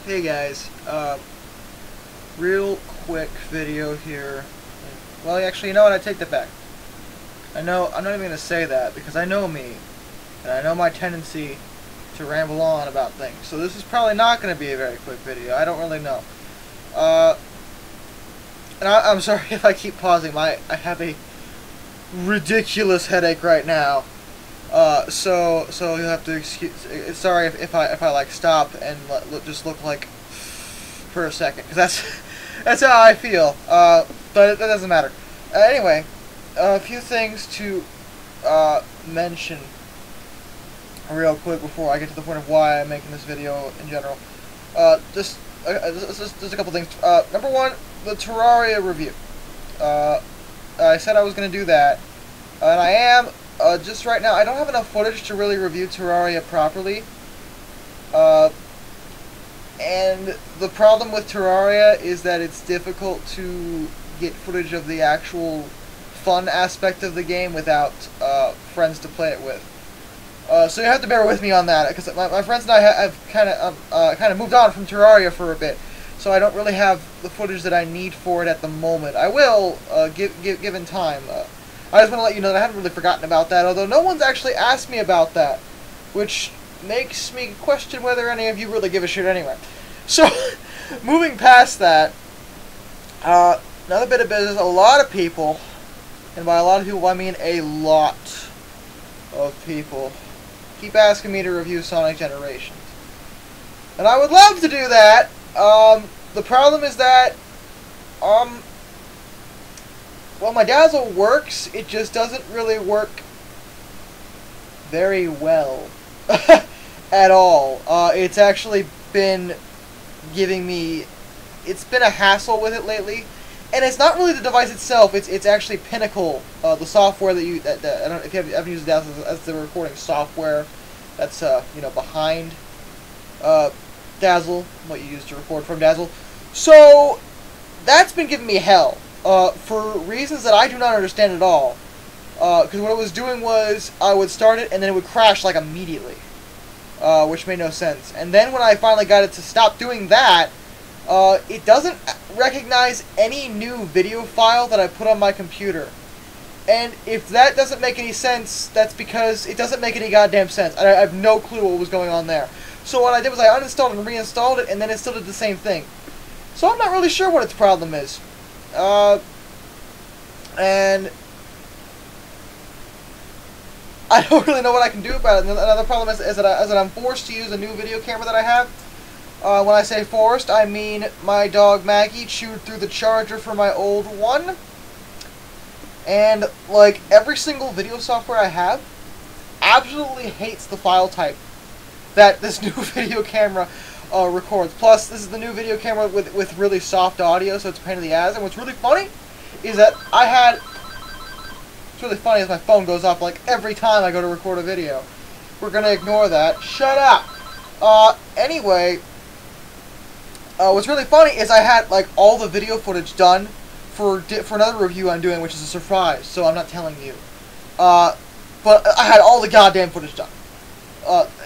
Hey guys, real quick video here. Well, actually, you know what? I take that back. I'm not even going to say that because I know me, and I know my tendency to ramble on about things. So this is probably not going to be a very quick video. I don't really know. And I'm sorry if I keep pausing. I have a ridiculous headache right now. So you'll have to excuse. Sorry if I like stop and just look like for a second, because that's how I feel. But that doesn't matter. Anyway, a few things to mention real quick before I get to the point of why I'm making this video in general. Just a couple things. Number one, the Terraria review. I said I was going to do that, and I am. Just right now, I don't have enough footage to really review Terraria properly. And the problem with Terraria is that it's difficult to get footage of the actual fun aspect of the game without friends to play it with. So you have to bear with me on that, because my friends and I have kind of moved on from Terraria for a bit, so I don't really have the footage that I need for it at the moment. I will, given time. I just want to let you know that I haven't really forgotten about that, although no one's actually asked me about that, which makes me question whether any of you really give a shit anyway. So, moving past that, another bit of business. A lot of people, and by a lot of people I mean a lot of people, keep asking me to review Sonic Generations. And I would love to do that. The problem is that, well, my Dazzle works, it just doesn't really work very well at all. It's actually been giving me, it's been a hassle with it lately, and it's not really the device itself. It's actually Pinnacle, the software that I don't know if you haven't used Dazzle as the recording software. That's behind Dazzle, what you use to record from Dazzle. So that's been giving me hell. For reasons that I do not understand at all. Because what it was doing was, I would start it and then it would crash like immediately. Which made no sense. And then when I finally got it to stop doing that, it doesn't recognize any new video file that I put on my computer. And if that doesn't make any sense, that's because it doesn't make any goddamn sense. I have no clue what was going on there. So what I did was I uninstalled and reinstalled it, and then it still did the same thing. So I'm not really sure what its problem is. And I don't really know what I can do about it. Another problem is that I'm forced to use a new video camera that I have. When I say forced, I mean my dog Maggie chewed through the charger for my old one. And, like, every single video software I have absolutely hates the file type that this new video camera records. Plus, this is the new video camera with really soft audio, so it's a pain in the ass. And what's really funny is that it's really funny as my phone goes off like every time I go to record a video. We're gonna ignore that. Shut up! Anyway, what's really funny is I had, like, all the video footage done for another review I'm doing, which is a surprise, so I'm not telling you. But I had all the goddamn footage done.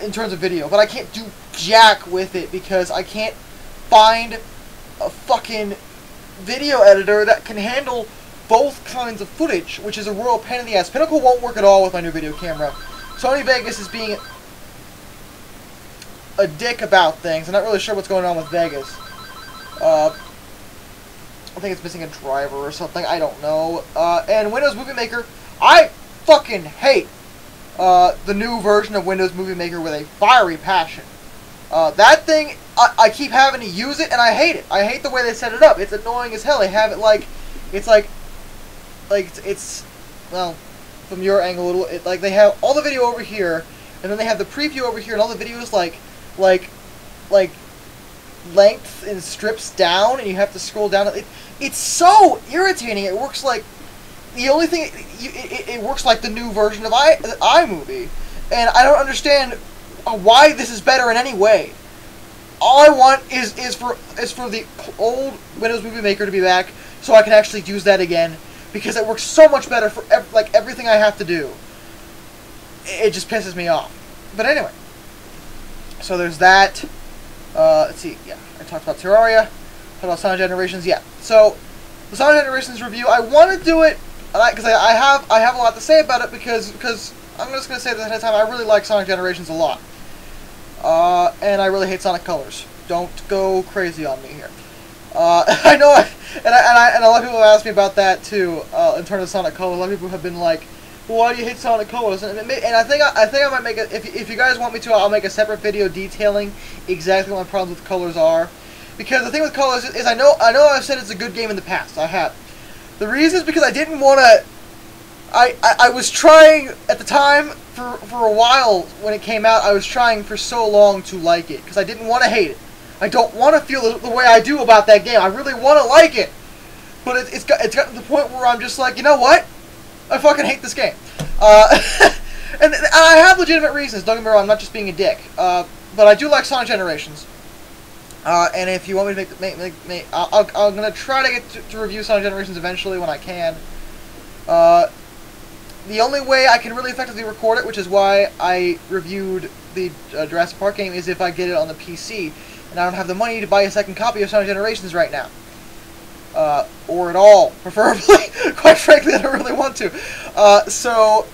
In terms of video, but I can't do jack with it because I can't find a fucking video editor that can handle both kinds of footage, which is a real pain in the ass. Pinnacle won't work at all with my new video camera. Sony Vegas is being a dick about things. I'm not really sure what's going on with Vegas. I think it's missing a driver or something. I don't know. And Windows Movie Maker, I fucking hate the new version of Windows Movie Maker with a fiery passion. That thing, I keep having to use it, and I hate it. I hate the way they set it up. It's annoying as hell. They have it like, it's well, from your angle, like they have all the video over here, and then they have the preview over here, and all the videos like length in strips down, and you have to scroll down. It's so irritating. It works like the only thing. It works like the new version of iMovie, and I don't understand why this is better in any way. All I want is for the old Windows Movie Maker to be back, so I can actually use that again, because it works so much better for everything I have to do. It just pisses me off. But anyway, so there's that. Let's see. Yeah, I talked about Terraria. Talked about Sonic Generations. Yeah. So the Sonic Generations review, I want to do it because I have a lot to say about it because I'm just gonna say this ahead of time. I really like Sonic Generations a lot, and I really hate Sonic Colors. Don't go crazy on me here. I know, and a lot of people have asked me about that too. In terms of Sonic Colors, a lot of people have been like, "Well, why do you hate Sonic Colors?" And I think I might make it. If you guys want me to, I'll make a separate video detailing exactly what my problems with Colors are. Because the thing with Colors is I know I've said it's a good game in the past. I have. The reason is because I didn't want to. I was trying at the time for a while when it came out. I was trying for so long to like it because I didn't want to hate it. I don't want to feel the way I do about that game. I really want to like it, but it's gotten to the point where I'm just like, you know what? I fucking hate this game. And I have legitimate reasons. Don't get me wrong. I'm not just being a dick. But I do like Sonic Generations. And if you want me to make I'm gonna try to get to review Sonic Generations eventually when I can. The only way I can really effectively record it, which is why I reviewed the Jurassic Park game, is if I get it on the PC. And I don't have the money to buy a second copy of Sonic Generations right now. Or at all, preferably. Quite frankly, I don't really want to. So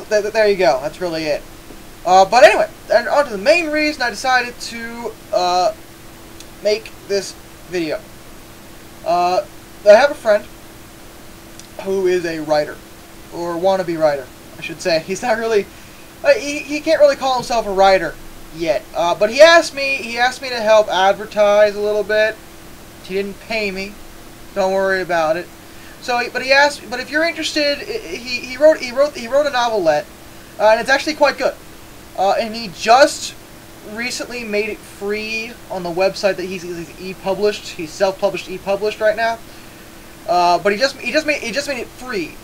there you go. That's really it. But anyway, and on to the main reason I decided to make this video. I have a friend who is a writer, or wannabe writer, I should say. He's not really, he can't really call himself a writer yet. But he asked me to help advertise a little bit. He didn't pay me. Don't worry about it. So, but he asked. But if you're interested, he wrote a novelette, and it's actually quite good. And he just recently made it free on the website that he's e-published. He's self-published, e-published right now. But he just made it free.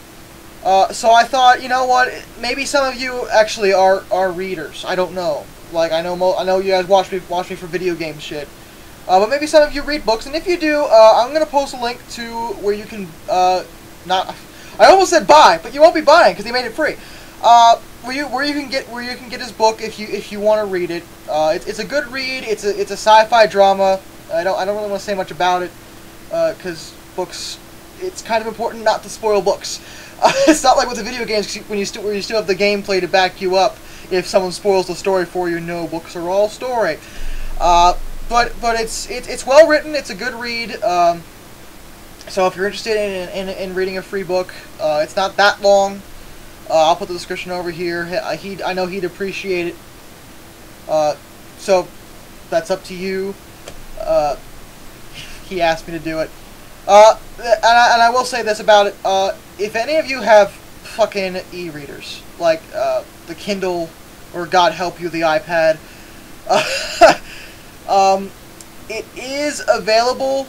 So I thought, you know what? Maybe some of you actually are readers. I don't know. Like I know you guys watch me for video game shit. But maybe some of you read books, and if you do, I'm gonna post a link to where you can not. I almost said buy, but you won't be buying because he made it free. Where you can get his book if you want to read it. It's a good read. It's a sci-fi drama. I don't really want to say much about it because books. It's kind of important not to spoil books. It's not like with the video games where you still have the gameplay to back you up. If someone spoils the story for you, no, books are all story. But it's well written. It's a good read. So if you're interested in reading a free book, it's not that long. I'll put the description over here. I know he'd appreciate it. So that's up to you. He asked me to do it. And I will say this about it. If any of you have fucking e-readers, like the Kindle, or God help you, the iPad, it is available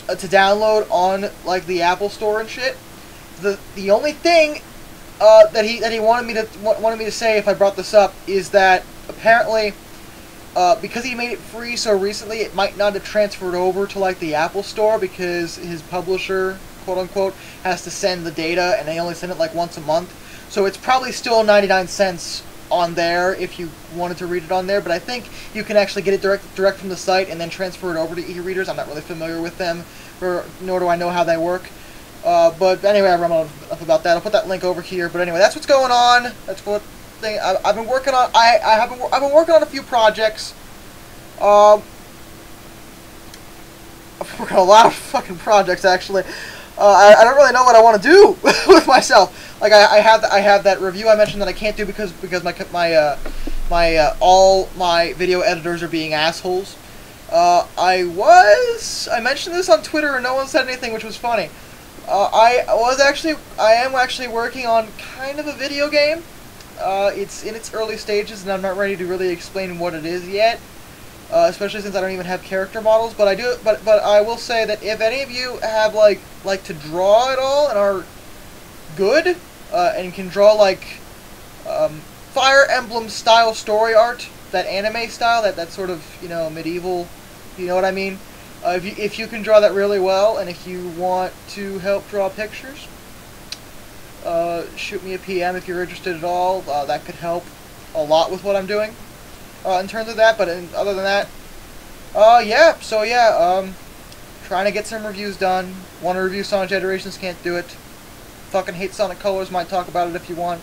to download on like the Apple Store and shit. The only thing that he wanted me to say if I brought this up is that apparently because he made it free so recently, it might not have transferred over to like the Apple Store because his publisher, quote unquote, has to send the data, and they only send it like once a month. So it's probably still 99 cents on there if you wanted to read it on there, but I think you can actually get it direct from the site and then transfer it over to e-readers. I'm not really familiar with them, nor do I know how they work. But anyway, I rambled enough about that. I'll put that link over here. But anyway, that's what's going on. That's what thing I've been working on. I've been working on a few projects. I've worked on a lot of fucking projects actually. I don't really know what I want to do with myself. Like I have that review I mentioned that I can't do because all my video editors are being assholes. I mentioned this on Twitter and no one said anything, which was funny. I am actually working on kind of a video game. It's in its early stages and I'm not ready to really explain what it is yet. Especially since I don't even have character models, but I will say that if any of you have like to draw at all and are good and can draw like Fire Emblem style story art, that anime style, that sort of, you know, medieval, you know what I mean? If you can draw that really well, and if you want to help draw pictures, shoot me a PM if you're interested at all. That could help a lot with what I'm doing. in terms of that. But other than that, yeah. So yeah, trying to get some reviews done. Want to review Sonic Generations, can't do it. Fucking hate Sonic Colors, might talk about it if you want.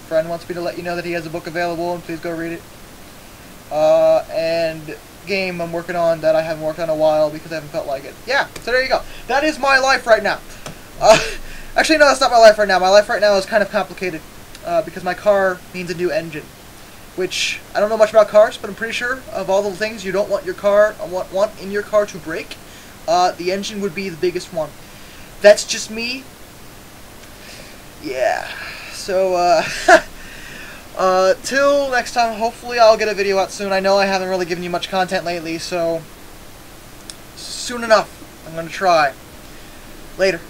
Friend wants me to let you know that he has a book available, and please go read it. And game I'm working on that I haven't worked on in a while because I haven't felt like it. Yeah, so there you go. That is my life right now. Actually, no, that's not my life right now. My life right now is kind of complicated because my car needs a new engine. Which, I don't know much about cars, but I'm pretty sure of all the things you don't want your car, want in your car to break, the engine would be the biggest one. That's just me. Yeah. So, till next time, hopefully I'll get a video out soon. I know I haven't really given you much content lately, so soon enough, I'm going to try. Later.